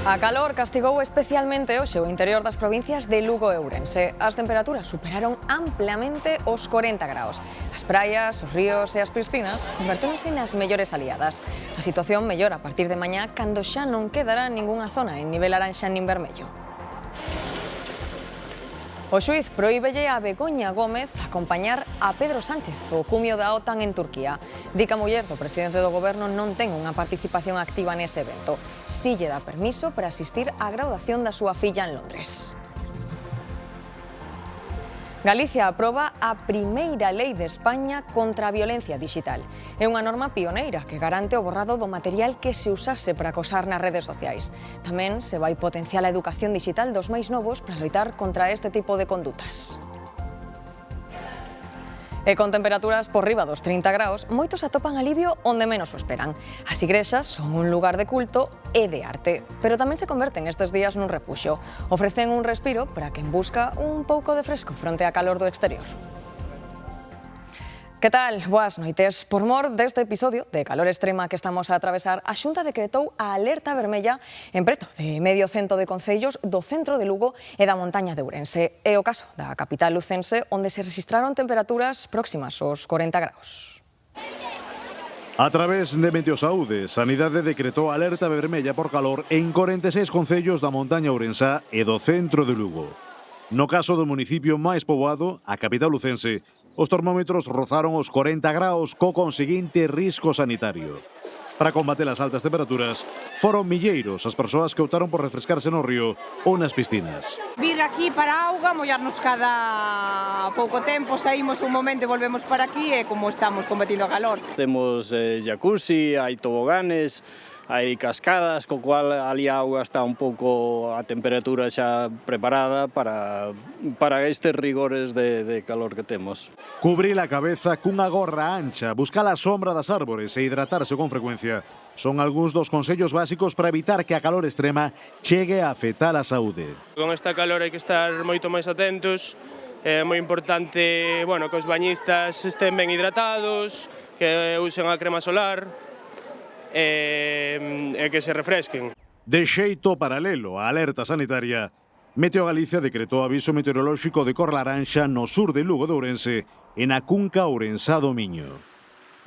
A calor castigou especialmente hoxe o interior das provincias de Lugo e Ourense. As temperaturas superaron ampliamente os 40 graus. As praias, os ríos e as piscinas convertéronse nas mellores aliadas. A situación mellora a partir de mañá cando xa non quedará ningunha zona en nivel laranxa nin vermello. O xuíz prohíbelle a Begoña Gómez acompañar a Pedro Sánchez ao cumio da OTAN en Turquía. Di que a muller do presidente do goberno non ten unha participación activa nese evento. Si lle dá permiso para asistir á graduación da súa filla en Londres. Galicia aproba a primeira lei de España contra a violencia digital. É unha norma pioneira que garante o borrado do material que se usase para acosar nas redes sociais. Tamén se vai potenciar a educación digital dos máis novos para loitar contra este tipo de condutas. E con temperaturas por riba dos 30 graus, moitos atopan alivio onde menos o esperan. As igrexas son un lugar de culto e de arte, pero tamén se converten estes días nun refuxio. Ofrecen un respiro para quen busca un pouco de fresco fronte á calor do exterior. Que tal? Boas noites. Por mor deste episodio de calor extrema que estamos a atravesar, a Xunta decretou a alerta vermella en preto de medio cento de concellos do centro de Lugo e da montaña de Ourense. É o caso da capital lucense, onde se registraron temperaturas próximas aos 40 graus. A través de Meteosaude, Sanidade decretou alerta vermella por calor en 46 concellos da montaña ourensá e do centro de Lugo. No caso do municipio máis poboado, a capital lucense, os termómetros rozaron os 40 graus co conseguinte risco sanitario. Para combater as altas temperaturas, foron milleiros as persoas que optaron por refrescarse no río ou nas piscinas. Vir aquí para a auga, mollarnos cada pouco tempo, saímos un momento e volvemos para aquí e como estamos combatindo a calor. Temos jacuzzi, hai toboganes, hai cascadas, co cual ali a auga está un pouco a temperatura xa preparada para estes rigores de calor que temos. Cubrir a cabeza cunha gorra ancha, buscar a sombra das árbores e hidratarse con frecuencia son algúns dos consellos básicos para evitar que a calor extrema chegue a afectar a saúde. Con esta calor hai que estar moito máis atentos. É moi importante, que os bañistas estén ben hidratados, que usen a crema solar e que se refresquen. De xeito paralelo á alerta sanitaria, Meteo Galicia decretou aviso meteorolóxico de cor laranxa no sur de Lugo de Ourense e na cunca ourensá do Miño.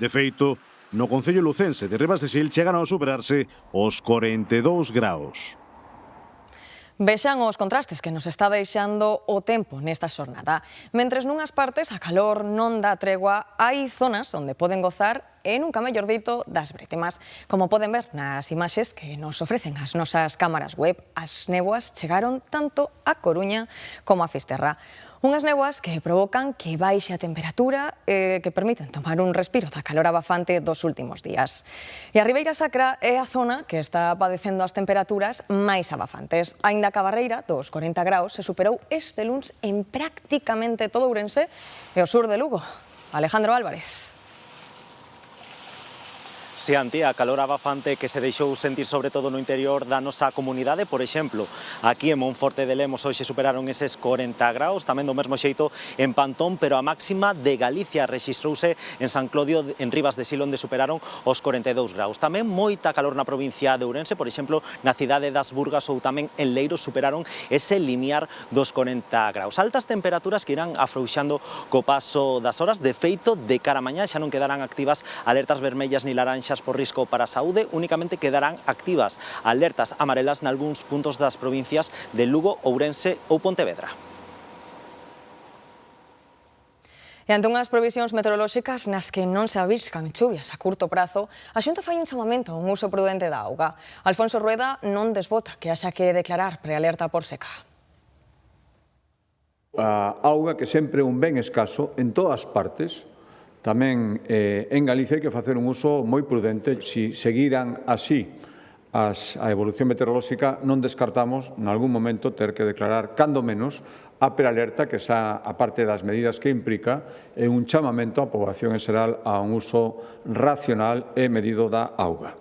De feito, no concello lucense de Ribas de Sil chegan a superarse os 42 graus. Vexan os contrastes que nos está deixando o tempo nesta xornada. Mentres nunhas partes a calor non dá tregua, hai zonas onde poden gozar e nunca mellor dito das brétemas. Como poden ver nas imaxes que nos ofrecen as nosas cámaras web, as néboas chegaron tanto a Coruña como a Fisterra. Unhas néboas que provocan que baixe a temperatura e que permiten tomar un respiro da calor abafante dos últimos días. E a Ribeira Sacra é a zona que está padecendo as temperaturas máis abafantes. Aínda que a barreira dos 40 graus se superou este luns en prácticamente todo Ourense e o sur de Lugo. Alejandro Álvarez. Se ante a calor abafante que se deixou sentir sobre todo no interior da nosa comunidade, por exemplo, aquí en Monforte de Lemos hoxe superaron eses 40 graus, tamén do mesmo xeito en Pantón, pero a máxima de Galicia rexistrouse en San Clodio, en Ribas de Sil, onde superaron os 42 graus. Tamén moita calor na provincia de Ourense, por exemplo, na cidade das Burgas ou tamén en Leiros superaron ese limiar dos 40 graus. Altas temperaturas que irán afrouxando co paso das horas. De feito, de cara a mañá xa non quedarán activas alertas vermellas ni laranxas por risco para a saúde, únicamente quedarán activas alertas amarelas nalgúns puntos das provincias de Lugo, Ourense ou Pontevedra. E ante unhas previsións meteorolóxicas nas que non se aviscan chuvias a curto prazo, a Xunta fai un chamamento a un uso prudente da auga. Alfonso Rueda non desbota que haxa que declarar prealerta por seca. A auga que sempre é un ben escaso en todas partes. Tamén en Galicia hai que facer un uso moi prudente. Si seguiran así a evolución meteorolóxica, non descartamos, en algún momento, ter que declarar, cando menos, a prealerta, que xa, a parte das medidas que implica, é un chamamento á poboación en xeral a un uso racional e medido da auga.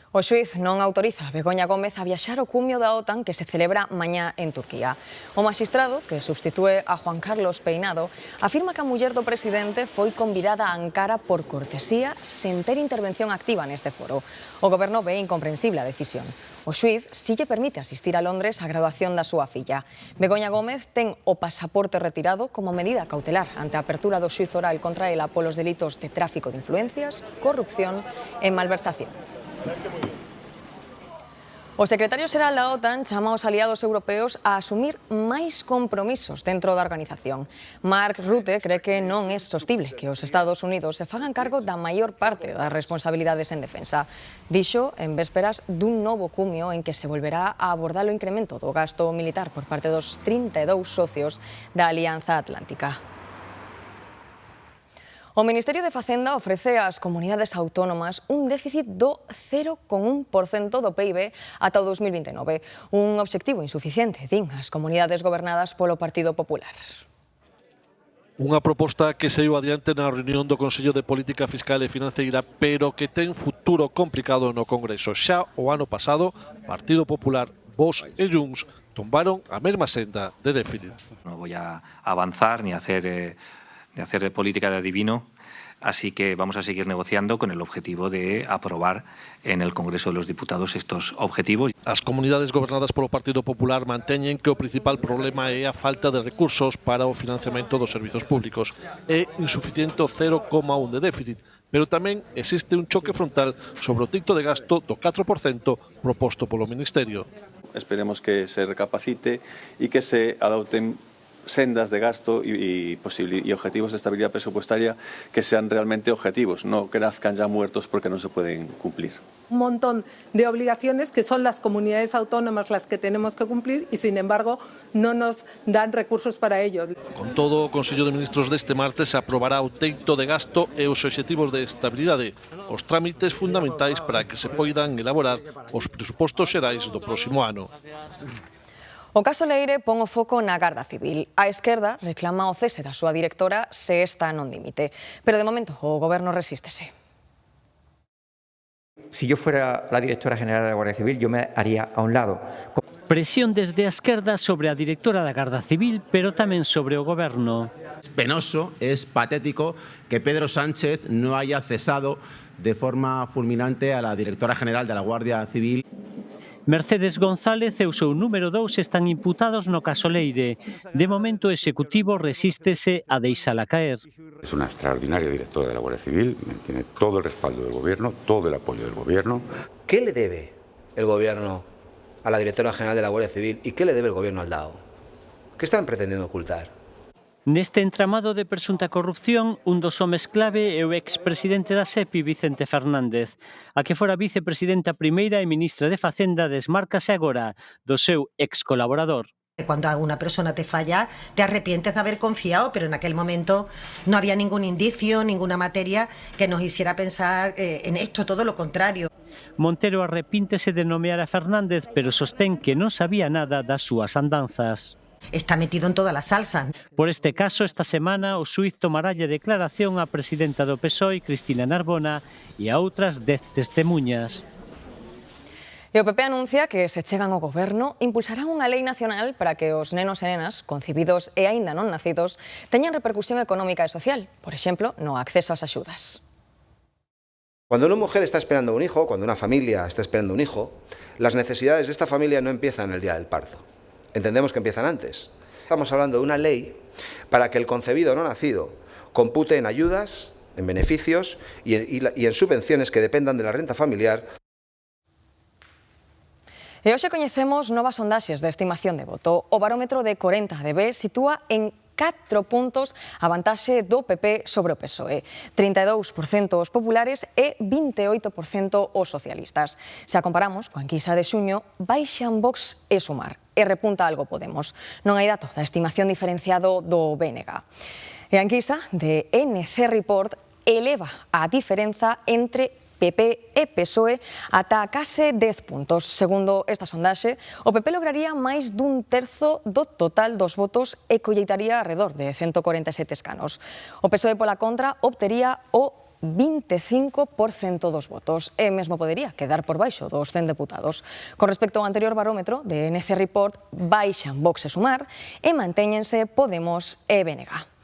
O xuíz non autoriza a Begoña Gómez a viaxar ao cumio da OTAN que se celebra mañá en Turquía. O maxistrado, que substitúe a Juan Carlos Peinado, afirma que a muller do presidente foi convidada a Ankara por cortesía sen ter intervención activa neste foro. O goberno ve incomprensible a decisión. O xuíz si lle permite asistir a Londres á graduación da súa filla. Begoña Gómez ten o pasaporte retirado como medida cautelar ante a apertura do xuízo oral contra ela polos delitos de tráfico de influencias, corrupción e malversación. O secretario xeral da OTAN chama aos aliados europeos a asumir máis compromisos dentro da organización. Mark Rutte cree que non é sostible que os Estados Unidos se fagan cargo da maior parte das responsabilidades en defensa. Dixo en vésperas dun novo cumio en que se volverá a abordar o incremento do gasto militar por parte dos 32 socios da Alianza Atlántica. O Ministerio de Facenda ofrece ás comunidades autónomas un déficit do 0,1% do PIB ata o 2029, un obxectivo insuficiente, din as comunidades gobernadas polo Partido Popular. Unha proposta que saiu adiante na reunión do Consello de Política Fiscal e Financeira, pero que ten futuro complicado no Congreso. Xa o ano pasado, Partido Popular, Vox e Junts tombaron a mesma senda de déficit. Non voy a avanzar ni hacer política de adivino, así que vamos a seguir negociando con el objetivo de aprobar en el Congreso de los Diputados estos objetivos. As comunidades gobernadas polo Partido Popular manteñen que o principal problema é a falta de recursos para o financiamento dos servizos públicos. É insuficiente o 0,1 de déficit, pero tamén existe un choque frontal sobre o teito de gasto do 4% proposto polo Ministerio. Esperemos que se recapacite e que se adopten sendas de gasto y objetivos de estabilidad presupuestaria que sean realmente objetivos, no que nazcan ya muertos porque no se pueden cumplir. Un montón de obligaciones que son las comunidades autónomas las que tenemos que cumplir y, sin embargo, no nos dan recursos para ello. Con todo, o Consello de Ministros deste martes aprobará o teito de gasto e os obxectivos de estabilidade, os trámites fundamentais para que se poidan elaborar os presupostos xerais do próximo ano. O caso Leire pon o foco na Garda Civil. A esquerda reclama o cese da súa directora se esta non dimite. Pero de momento o goberno resístese. Si yo fuera la directora general de la Guardia Civil, yo me haría a un lado. Presión desde a esquerda sobre a directora da Garda Civil, pero tamén sobre o goberno. Es penoso, es patético que Pedro Sánchez no haya cesado de forma fulminante a la directora general de la Guardia Civil. Mercedes González e o seu número 2 están imputados no caso Leire. De momento, o Executivo resístese a deixala caer. Es una extraordinaria directora de la Guardia Civil, tiene todo el respaldo del Gobierno, todo el apoyo del Gobierno. ¿Qué le debe el Gobierno a la directora general de la Guardia Civil y qué le debe el Gobierno al DAO? ¿Qué están pretendiendo ocultar? Neste entramado de presunta corrupción, un dos homes clave é o expresidente da SEPI, Vicente Fernández. A que fora vicepresidenta primeira e ministra de Facenda desmárcase agora do seu excolaborador. Cuando una persona te falla, te arrepientes de haber confiado, pero en aquel momento no había ningún indicio, ninguna materia que nos hiciera pensar en esto, todo lo contrario. Montero arrepíntese de nomear a Fernández, pero sostén que non sabía nada das súas andanzas. Está metido en toda la salsa. Por este caso, esta semana, o xuíz tomará declaración á presidenta do PSOE, Cristina Narbona, e a outras 10 testemunhas. E o PP anuncia que, se chegan ao goberno, impulsarán unha lei nacional para que os nenos e nenas, concibidos e aínda non nacidos, teñan repercusión económica e social, por exemplo, no acceso ás axudas. Cuando una mujer está esperando un hijo, cuando una familia está esperando un hijo, las necesidades de esta familia no empiezan el día del parto. Entendemos que empiezan antes. Estamos hablando de una ley para que el concebido no nacido compute en ayudas, en beneficios y en subvenciones que dependan de la renta familiar. E hoxe coñecemos novas sondaxes de estimación de voto. O barómetro de 40DB sitúa en 4 puntos a vantaxe do PP sobre o PSOE. 32% os populares e 28% os socialistas. Se a comparamos coa enquisa de xuño, baixan Vox e Sumar. E repunta algo Podemos. Non hai dato da estimación diferenciado do BNG. E a enquisa de NC Report eleva a diferenza entre PP e PSOE ata case 10 puntos. Segundo esta sondaxe, o PP lograría máis dun terzo do total dos votos e colleitaría alrededor de 147 escanos. O PSOE, pola contra, obtería o 25% dos votos e mesmo podería quedar por baixo dos 100 deputados. Con respecto ao anterior barómetro de NC Report, baixan Vox e Sumar e mantéñense Podemos e BNG.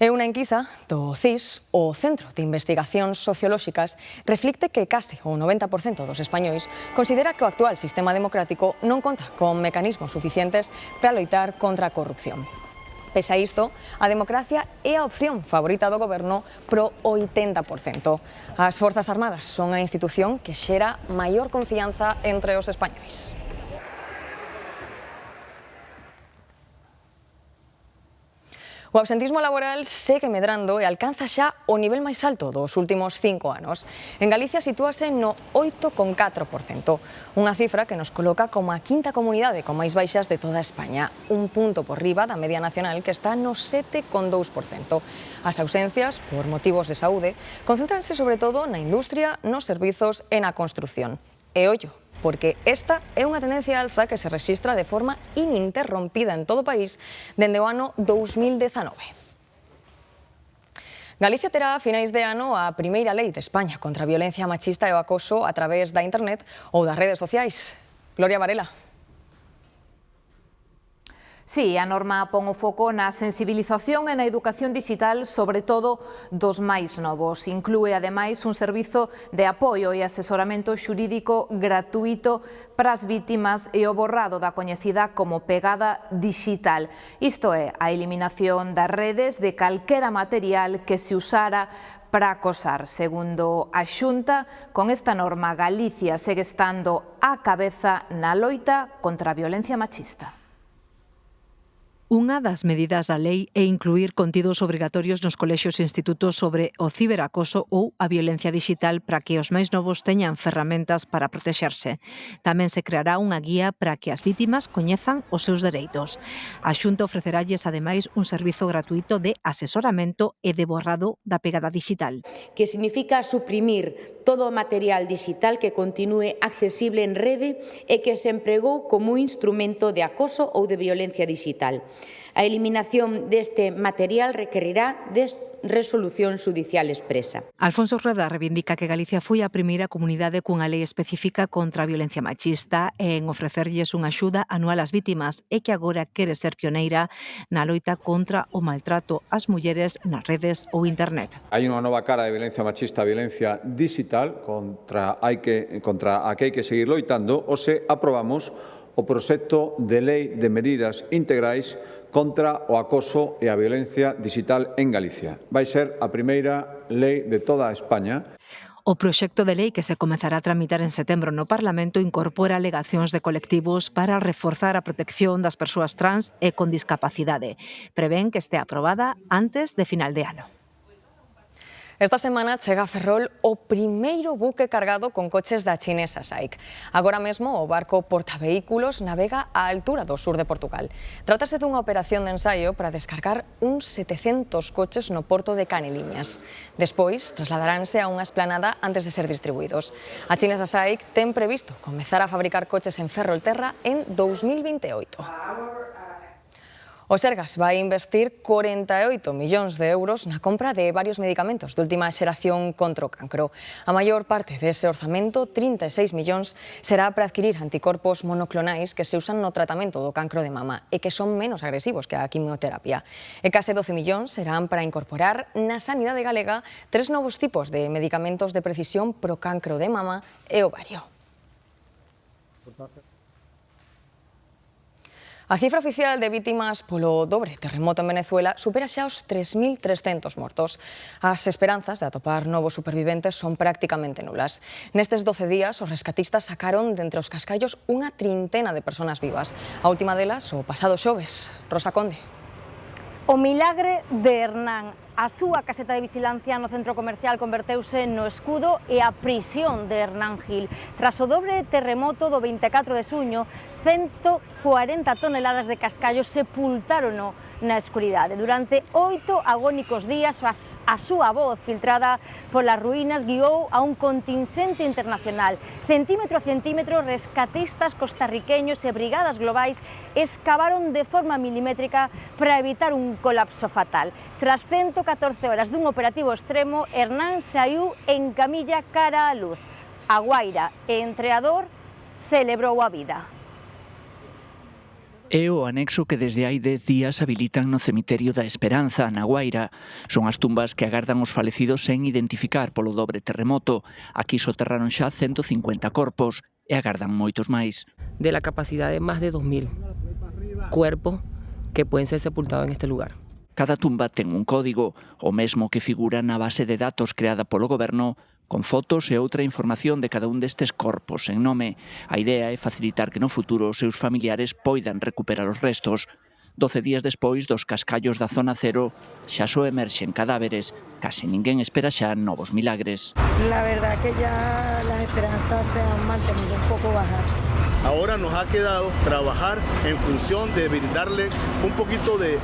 E unha enquisa do CIS, o Centro de Investigacións Sociolóxicas, reflicte que case o 90% dos españois considera que o actual sistema democrático non conta con mecanismos suficientes para loitar contra a corrupción. Pese a isto, a democracia é a opción favorita do goberno pro 80%. As Forzas Armadas son a institución que xera maior confianza entre os españois. O absentismo laboral segue medrando e alcanza xa o nivel máis alto dos últimos 5 anos. En Galicia sitúase no 8,4%, unha cifra que nos coloca como a quinta comunidade con máis baixas de toda España, un punto por riba da media nacional que está no 7,2%. As ausencias, por motivos de saúde, concéntranse sobre todo na industria, nos servizos e na construción. E ollo, porque esta é unha tendencia alza que se rexistra de forma ininterrompida en todo o país dende o ano 2019. Galicia terá a finais de ano a primeira lei de España contra a violencia machista e o acoso a través da internet ou das redes sociais. Gloria Varela. Sí, a norma pon o foco na sensibilización e na educación digital, sobre todo dos máis novos. Inclúe, ademais, un servizo de apoio e asesoramento xurídico gratuito para as vítimas e o borrado da coñecida como pegada digital. Isto é, a eliminación das redes de calquera material que se usara para acosar. Segundo a Xunta, con esta norma Galicia segue estando á cabeza na loita contra a violencia machista. Unha das medidas da lei é incluir contidos obrigatorios nos colexios e institutos sobre o ciberacoso ou a violencia digital para que os máis novos teñan ferramentas para protexerse. Tamén se creará unha guía para que as vítimas coñezan os seus dereitos. A Xunta ofreceralles, ademais, un servizo gratuito de asesoramento e de borrado da pegada digital. Que significa suprimir todo o material digital que continúe accesible en rede e que se empregou como un instrumento de acoso ou de violencia digital. A eliminación deste material requerirá de resolución xudicial expresa. Alfonso Rueda reivindica que Galicia foi a primeira comunidade cunha lei específica contra a violencia machista e en ofrecerlles unha axuda anual ás vítimas e que agora quere ser pioneira na loita contra o maltrato ás mulleres nas redes ou internet. Hai unha nova cara de violencia machista, violencia digital, contra a que hai que seguir loitando, ou se aprobamos o proxecto de lei de medidas integrais contra o acoso e a violencia digital en Galicia. Vai ser a primeira lei de toda a España. O proxecto de lei que se comezará a tramitar en setembro no Parlamento incorpora alegacións de colectivos para reforzar a protección das persoas trans e con discapacidade. Prevén que este aprobada antes de final de ano. Esta semana chega a Ferrol o primeiro buque cargado con coches da chinesa SAIC. Agora mesmo o barco portavehículos navega á altura do sur de Portugal. Trátase dunha operación de ensaio para descargar uns 700 coches no porto de Caneliñas. Despois, trasladaránse a unha esplanada antes de ser distribuídos. A chinesa SAIC ten previsto comezar a fabricar coches en Ferrolterra en 2028. O Sergas vai investir 48 millóns de euros na compra de varios medicamentos de última xeración contra o cancro. A maior parte dese orzamento, 36 millóns, será para adquirir anticorpos monoclonais que se usan no tratamento do cancro de mama e que son menos agresivos que a quimioterapia. E case 12 millóns serán para incorporar na sanidade galega 3 novos tipos de medicamentos de precisión pro cancro de mama e ovario. A cifra oficial de vítimas polo dobre terremoto en Venezuela supera xa os 3.300 mortos. As esperanzas de atopar novos superviventes son prácticamente nulas. Nestes 12 días, os rescatistas sacaron de entre os cascallos unha trintena de persoas vivas. A última delas, o pasado xoves. Rosa Conde. O milagre de Hernán. A súa caseta de vigilancia no centro comercial converteuse no escudo e a prisión de Hernán Gil. Tras o dobre terremoto do 24 de xuño, 140 toneladas de cascallo sepultárono na escuridade. Durante 8 agónicos días, a súa voz filtrada polas ruínas guiou a un contingente internacional. Centímetro a centímetro, rescatistas costarriqueños e brigadas globais excavaron de forma milimétrica para evitar un colapso fatal. Tras 114 horas dun operativo extremo, Hernán saíu en camilla cara á luz. A Guaira, entre a dor, celebrou a vida. É o anexo que desde hai 10 días habilitan no cemiterio da Esperanza, na Guaira. Son as tumbas que agardan os falecidos sen identificar polo dobre terremoto. Aquí soterraron xa 150 corpos e agardan moitos máis. De la capacidad de más de 2.000 cuerpos que pueden ser sepultados en este lugar. Cada tumba ten un código, o mesmo que figura na base de datos creada polo goberno, con fotos e outra información de cada un destes corpos en nome. A idea é facilitar que no futuro os seus familiares poidan recuperar os restos. 12 días despois dos cascallos da zona cero, xa só emerxen cadáveres. Casi ninguén espera xa novos milagres. La verdad que ya las esperanzas se han mantenido un poco bajas. Ahora nos ha quedado trabajar en función de brindarle un poquito de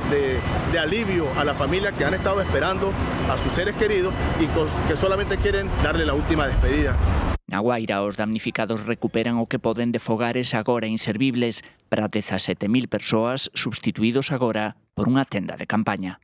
alivio a la familia que han estado esperando a sus seres queridos y que solamente quieren darle la última despedida. Na Guaira, os damnificados recuperan o que poden de fogares agora inservibles para 17.000 persoas substituídos agora por unha tenda de campaña.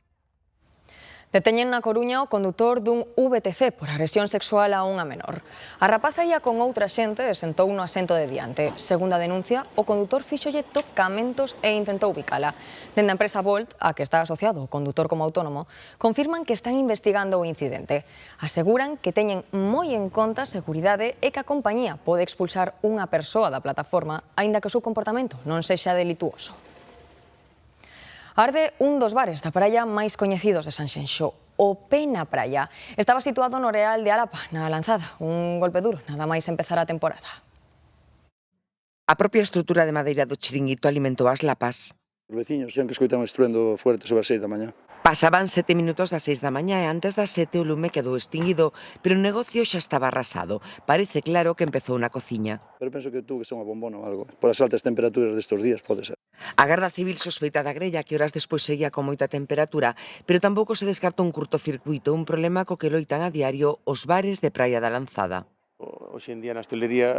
Deteñen na Coruña o condutor dun VTC por agresión sexual a unha menor. A rapaza ia con outra xente e sentou no asento de diante. Segundo a denuncia, o condutor fíxolle tocamentos e intentou ubicala. Dende a empresa Bolt, a que está asociado o condutor como autónomo, confirman que están investigando o incidente. Aseguran que teñen moi en conta a seguridade e que a compañía pode expulsar unha persoa da plataforma, aínda que o seu comportamento non sexa delituoso. Arde un dos bares da praia máis coñecidos de Sanxenxo, o Pé na Praia. Estaba situado no Real de Alapa, na Lanzada. Un golpe duro, nada máis empezar a temporada. A propia estrutura de madeira do chiringuito alimentou as lapas. Os veciños xan que escoitan un estruendo fuerte sobre as 6 da mañá. Pasaban 7 minutos das 6 da mañá e antes das 7 o lume quedou extinguido, pero o negocio xa estaba arrasado. Parece claro que empezou na cociña. Pero penso que tú que son a bombón ou algo. Por as altas temperaturas destes días pode ser. A Garda Civil sospeita da grella que horas despois seguía con moita temperatura, pero tampouco se descarta un curtocircuito, un problema co que loitan a diario os bares de Praia da Lanzada. Hoxe en día na hostelería,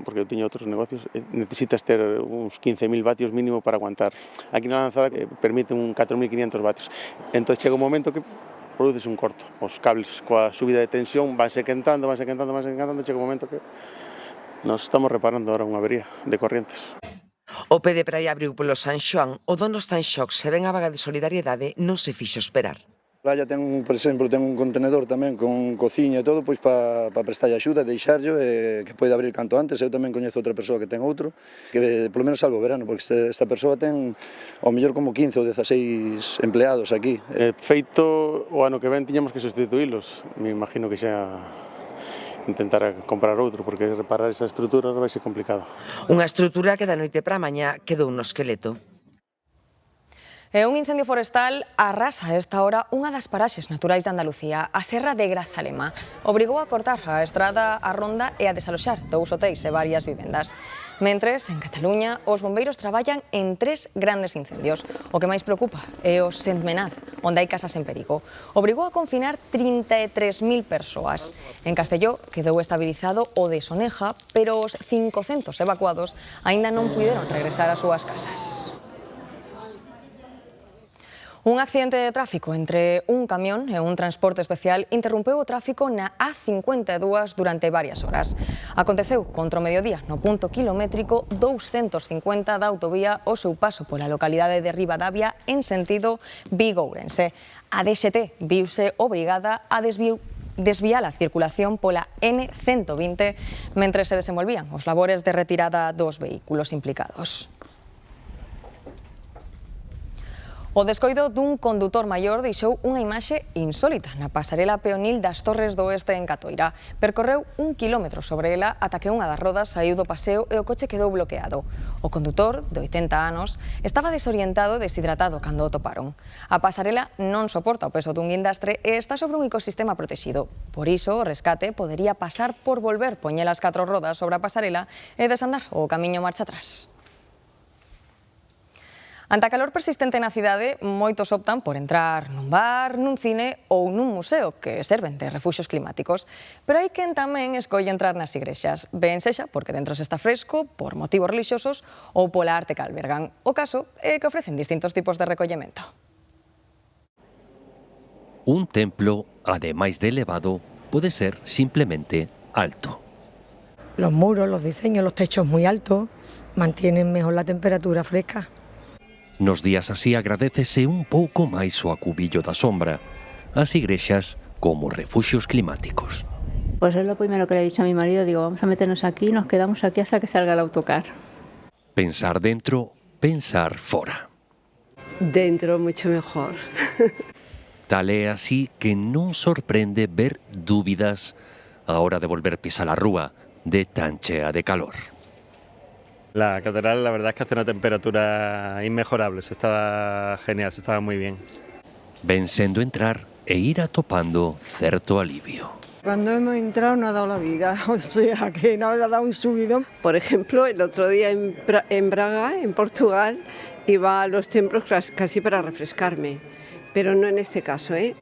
porque eu teño outros negocios, necesitas ter uns 15.000 vatios mínimo para aguantar. Aquí na Lanzada permite un 4.500 vatios. Entón chega un momento que produces un corto. Os cables coa subida de tensión vanse quentando, chega un momento que nos estamos reparando ahora unha avería de corrientes. O Pé de Praia abriu polo San Xoán, o dono está en shock, se ven a vaga de solidariedade non se fixo esperar. A playa ten, por exemplo, ten un contenedor tamén con cociña e todo, pois para prestarlle axuda, deixarlo que pode abrir canto antes. Eu tamén coñezo outra persoa que ten outro, que polo menos salvo o verano, porque esta persoa ten ao mellor como 15 ou 16 empleados aquí. Feito o ano que ven tiñamos que sustituílos, me imagino que xa intentar comprar outro, porque reparar esa estrutura vai ser complicado. Unha estrutura que da noite para a mañá quedou no esqueleto. E un incendio forestal arrasa a esta hora unha das paraxes naturais de Andalucía, a Serra de Grazalema. Obrigou a cortar a estrada, a ronda e a desaloxar 2 hotéis e varias vivendas. Mentres, en Cataluña, os bombeiros traballan en 3 grandes incendios. O que máis preocupa é o Sentmenat, onde hai casas en perigo. Obrigou a confinar 33.000 persoas. En Castelló quedou estabilizado o de Soneja, pero os 500 evacuados aínda non puideron regresar ás súas casas. Un accidente de tráfico entre un camión e un transporte especial interrompeu o tráfico na A52 durante varias horas. Aconteceu contra o mediodía no punto kilométrico 250 da autovía ao seu paso pola localidade de Ribadavia en sentido Vigo-Ourense. A DXT viuse obrigada a desviar a circulación pola N120 mentre se desenvolvían os labores de retirada dos vehículos implicados. O descoido dun condutor maior deixou unha imaxe insólita na pasarela peonil das Torres do Oeste en Catoira. Percorreu 1 kilómetro sobre ela ata que unha das rodas saíu do paseo e o coche quedou bloqueado. O condutor, de 80 anos, estaba desorientado e deshidratado cando o toparon. A pasarela non soporta o peso dun guindastre e está sobre un ecosistema protegido. Por iso, o rescate podería pasar por volver poñer as 4 rodas sobre a pasarela e desandar o camiño marcha atrás. Ante a calor persistente na cidade, moitos optan por entrar nun bar, nun cine ou nun museo que serven de refuxios climáticos. Pero hai quen tamén escolle entrar nas igrexas, ben sexa porque dentro se está fresco, por motivos religiosos ou pola arte que albergan. O caso é que ofrecen distintos tipos de recollemento. Un templo, ademais de elevado, pode ser simplemente alto. Los muros, los diseños, los techos muy altos mantienen mejor la temperatura fresca. Nos días así agradécese un pouco máis o acubillo da sombra, as igrexas como refuxios climáticos. Pues es lo primero que le he dicho a mi marido, digo, vamos a meternos aquí y nos quedamos aquí hasta que salga el autocar. Pensar dentro, pensar fora. Dentro mucho mejor. Tal é así que non sorprende ver dúbidas a hora de volver pisar a rúa de tan chea de calor. La catedral, la verdad es que hace una temperatura inmejorable, se estaba genial, se estaba muy bien. Ven sendo entrar e ir atopando certo alivio. Cuando hemos entrado no ha dado la vida, o sea que nos ha dado un subidón. Por ejemplo, el otro día en Braga, en Portugal, iba a los templos casi para refrescarme, pero no en este caso, ¿eh?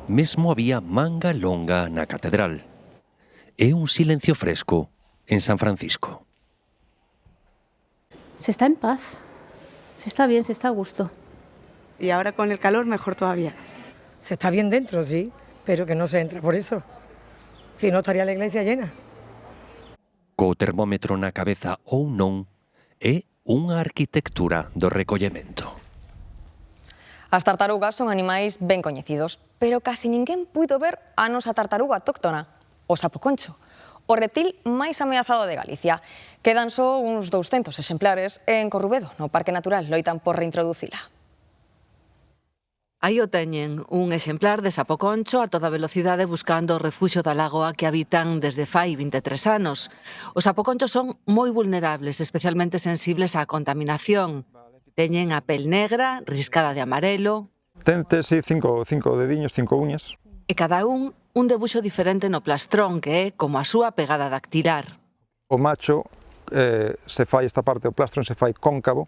Mesmo había manga longa na catedral e un silencio fresco en San Francisco. Se está en paz, se está bien, se está a gusto. Y ahora con el calor mejor todavía. Se está bien dentro, sí, pero que no se entra por eso. Si no, estaría la iglesia llena. Co termómetro na cabeza ou non, é unha arquitectura do recollemento. As tartarugas son animais ben coñecidos, pero casi ninguén puido ver a nosa tartaruga autóctona, o sapoconcho, o reptil máis ameazado de Galicia. Quedan só uns 200 exemplares en Corrubedo, no Parque Natural. Loitan por reintroducila. Aí o teñen, un exemplar de sapoconcho a toda velocidade buscando o refuxio da lagoa que habitan desde fai 23 anos. Os sapoconchos son moi vulnerables, especialmente sensibles á contaminación. Teñen a pel negra, riscada de amarelo. Tente, sí, cinco dediños, 5 uñas. E cada un debuxo diferente no plastrón, que é como a súa pegada dactilar. O macho se fai esta parte do plastrón, se fai cóncavo.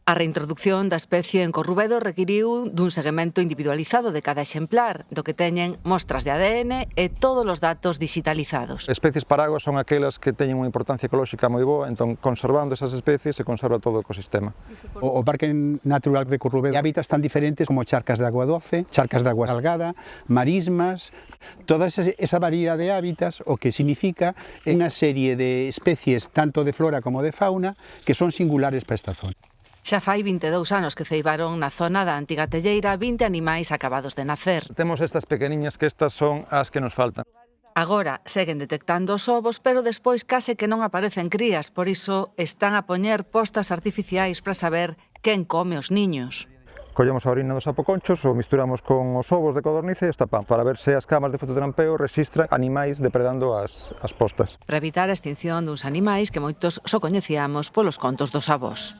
A reintroducción da especie en Corrubedo requiriu dun seguimento individualizado de cada exemplar, do que teñen mostras de ADN e todos os datos digitalizados. Especies paraguas son aquelas que teñen unha importancia ecolóxica moi boa, entón conservando esas especies se conserva todo o ecosistema. O Parque Natural de Corrubedo hábitats tan diferentes como charcas de agua doce, charcas de agua salgada, marismas, toda esa variedade de hábitats, o que significa unha serie de especies tanto de flora como de fauna que son singulares para esta zona. Xa fai 22 anos que ceibaron na zona da antiga telleira 20 animais acabados de nacer. Temos estas pequeniñas que estas son as que nos faltan. Agora seguen detectando os ovos, pero despois case que non aparecen crías, por iso están a poñer postas artificiais para saber quen come os niños. Collemos a orina dos sapoconchos, o misturamos con os ovos de codorniz e estapamos para ver se as camas de fototrampeo registran animais depredando as postas. Para evitar a extinción duns animais que moitos só coñecíamos polos contos dos avós.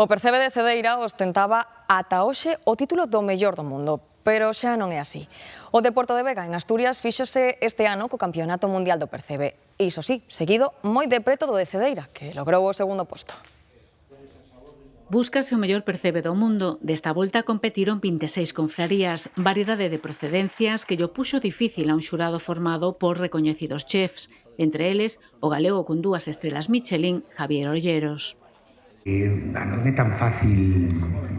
O Percebe de Cedeira ostentaba ata hoxe o título do mellor do mundo, pero xa non é así. O de Porto de Vega, en Asturias, fíxose este ano co Campeonato Mundial do Percebe. Iso sí, seguido moi de preto do de Cedeira, que logrou o segundo posto. Búscase o mellor percebe do mundo. Desta volta competiron 26 confrarías, variedade de procedencias que lle puxo difícil a un xurado formado por recoñecidos chefs, entre eles o galego con 2 estrelas Michelin, Javier Olleros. Non é tan fácil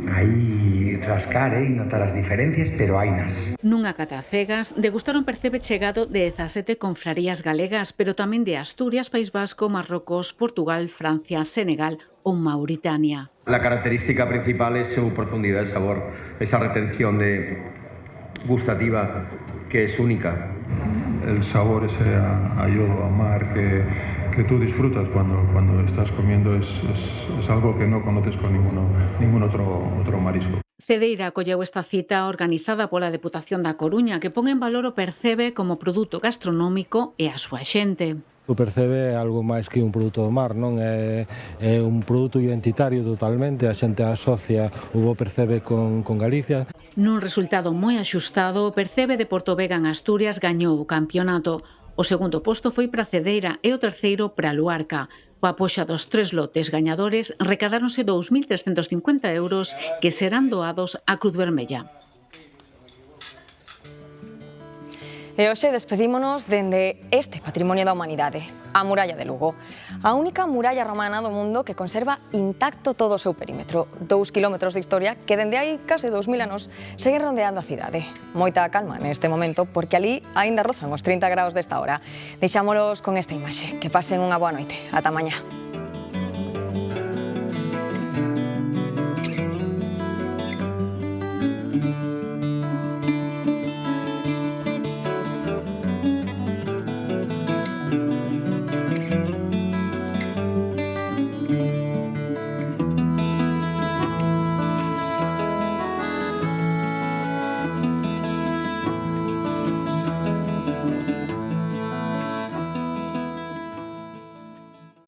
aí rascar e notar as diferencias, pero hainas. Nunha cata a cegas, degustaron percebe chegado de 17 confrarías galegas, pero tamén de Asturias, País Vasco, Marrocos, Portugal, Francia, Senegal ou Mauritania. La característica principal es su profundidad de sabor, esa retención gustativa que es única. El sabor ese a yodo, a mar, que tú disfrutas cuando estás comiendo es algo que no conoces con ningún otro marisco. Cedeira acolleu esta cita organizada pola Deputación da Coruña, que pon en valor o percebe como produto gastronómico e a súa xente. O percebe é algo máis que un produto do mar, non é un produto identitario totalmente, a xente asocia o bo percebe con Galicia. Nun resultado moi axustado, o percebe de Portovega en Asturias gañou o campeonato. O segundo posto foi para Cedeira e o terceiro para Luarca. Coa poxa dos 3 lotes gañadores recadáronse 2.350 euros que serán doados á Cruz Vermella. E hoxe despedímonos dende este patrimonio da humanidade, a muralla de Lugo. A única muralla romana do mundo que conserva intacto todo o seu perímetro. 2 kilómetros de historia que dende hai case 2000 anos seguen rondeando a cidade. Moita calma neste momento porque ali aínda rozan os 30 graus desta hora. Deixámolos con esta imaxe. Que pasen unha boa noite. Ata mañá.